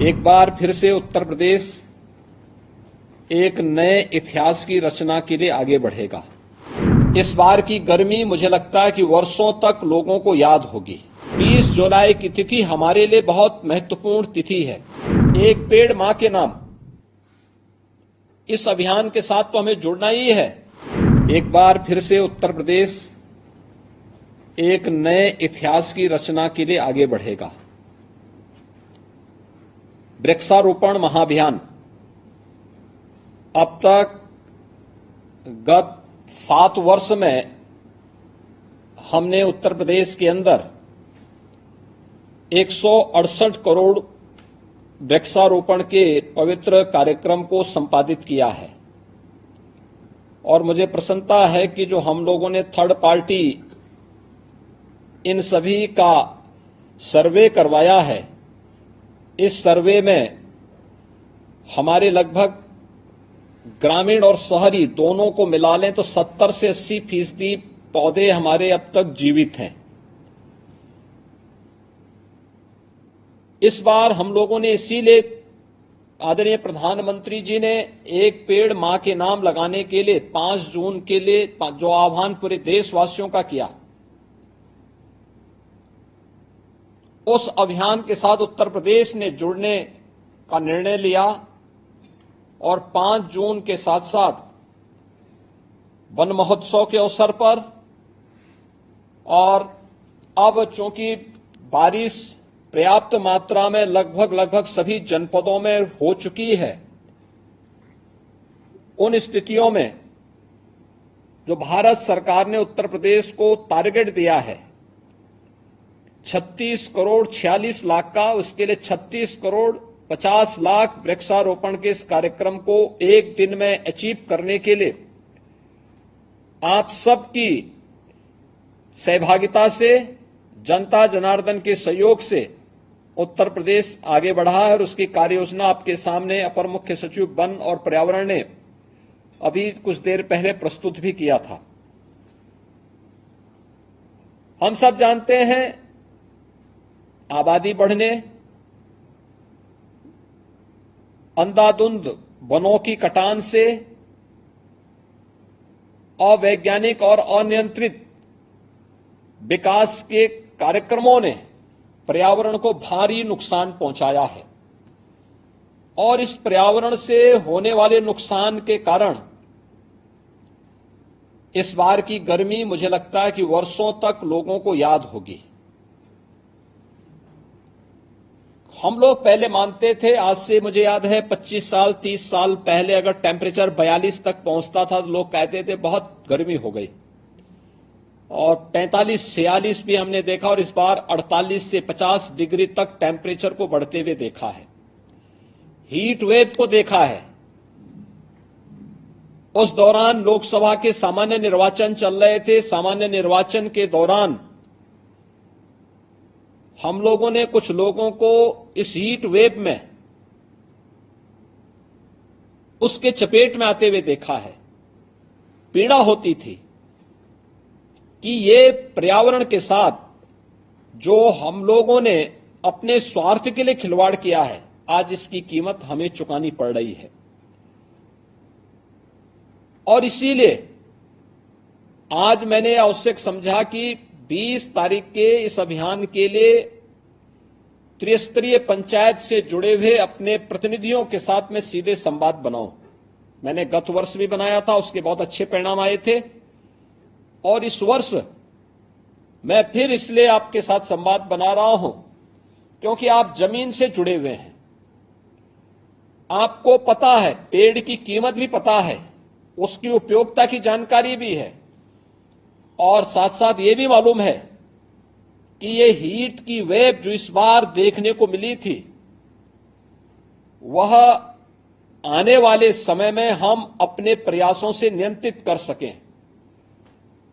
एक बार फिर से उत्तर प्रदेश एक नए इतिहास की रचना के लिए आगे बढ़ेगा। इस बार की गर्मी मुझे लगता है कि वर्षों तक लोगों को याद होगी। 20 जुलाई की तिथि हमारे लिए बहुत महत्वपूर्ण तिथि है। एक पेड़ मां के नाम, इस अभियान के साथ तो हमें जुड़ना ही है। एक बार फिर से उत्तर प्रदेश एक नए इतिहास की रचना के लिए आगे बढ़ेगा। वृक्षारोपण महाअभियान अब तक गत 7 वर्ष में हमने उत्तर प्रदेश के अंदर 168 करोड़ वृक्षारोपण के पवित्र कार्यक्रम को संपादित किया है। और मुझे प्रसन्नता है कि जो हम लोगों ने थर्ड पार्टी इन सभी का सर्वे करवाया है, इस सर्वे में हमारे लगभग ग्रामीण और शहरी दोनों को मिला लें तो 70 से 80% पौधे हमारे अब तक जीवित हैं। इस बार हम लोगों ने इसीलिए आदरणीय प्रधानमंत्री जी ने एक पेड़ मां के नाम लगाने के लिए 5 जून के लिए जो आह्वान पूरे देशवासियों का किया, उस अभियान के साथ उत्तर प्रदेश ने जुड़ने का निर्णय लिया। और 5 जून के साथ साथ वन महोत्सव के अवसर पर, और अब चूंकि बारिश पर्याप्त मात्रा में लगभग सभी जनपदों में हो चुकी है, उन स्थितियों में जो भारत सरकार ने उत्तर प्रदेश को टारगेट दिया है 36 करोड़ 46 लाख का, उसके लिए 36 करोड़ 50 लाख वृक्षारोपण के इस कार्यक्रम को एक दिन में अचीव करने के लिए आप सबकी सहभागिता से, जनता जनार्दन के सहयोग से उत्तर प्रदेश आगे बढ़ा है। और उसकी कार्य योजना आपके सामने अपर मुख्य सचिव वन और पर्यावरण ने अभी कुछ देर पहले प्रस्तुत भी किया था। हम सब जानते हैं आबादी बढ़ने, अंधाधुंध वनों की कटान से, अवैज्ञानिक और अनियंत्रित विकास के कार्यक्रमों ने पर्यावरण को भारी नुकसान पहुंचाया है। और इस पर्यावरण से होने वाले नुकसान के कारण इस बार की गर्मी मुझे लगता है कि वर्षों तक लोगों को याद होगी। हम लोग पहले मानते थे, आज से मुझे याद है 25 साल 30 साल पहले अगर टेम्परेचर 42 तक पहुंचता था तो लोग कहते थे बहुत गर्मी हो गई। और 45-46 भी हमने देखा, और इस बार 48 से 50 डिग्री तक टेम्परेचर को बढ़ते हुए देखा है। हीट वेव को देखा है। उस दौरान लोकसभा के सामान्य निर्वाचन चल रहे थे। सामान्य निर्वाचन के दौरान हम लोगों ने कुछ लोगों को इस हीट वेव में उसके चपेट में आते हुए देखा है। पीड़ा होती थी कि ये पर्यावरण के साथ जो हम लोगों ने अपने स्वार्थ के लिए खिलवाड़ किया है, आज इसकी कीमत हमें चुकानी पड़ रही है। और इसीलिए आज मैंने आवश्यक समझा कि 20 तारीख के इस अभियान के लिए त्रिस्तरीय पंचायत से जुड़े हुए अपने प्रतिनिधियों के साथ मैं सीधे संवाद बनाऊं। मैंने गत वर्ष भी बनाया था, उसके बहुत अच्छे परिणाम आए थे। और इस वर्ष मैं फिर इसलिए आपके साथ संवाद बना रहा हूं क्योंकि आप जमीन से जुड़े हुए हैं। आपको पता है, पेड़ की कीमत भी पता है, उसकी उपयोगिता की जानकारी भी है, और साथ साथ ये भी मालूम है कि ये हीट की वेव जो इस बार देखने को मिली थी, वह आने वाले समय में हम अपने प्रयासों से नियंत्रित कर सकें।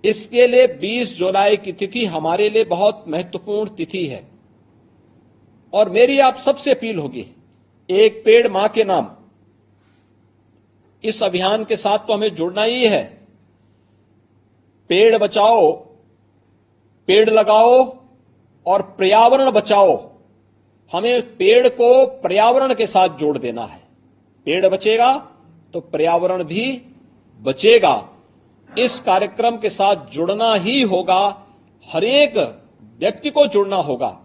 इसके लिए 20 जुलाई की तिथि हमारे लिए बहुत महत्वपूर्ण तिथि है। और मेरी आप सबसे अपील होगी, एक पेड़ मां के नाम, इस अभियान के साथ तो हमें जुड़ना ही है। पेड़ बचाओ, पेड़ लगाओ और पर्यावरण बचाओ, हमें पेड़ को पर्यावरण के साथ जोड़ देना है। पेड़ बचेगा तो पर्यावरण भी बचेगा। इस कार्यक्रम के साथ जुड़ना ही होगा, हर एक व्यक्ति को जुड़ना होगा।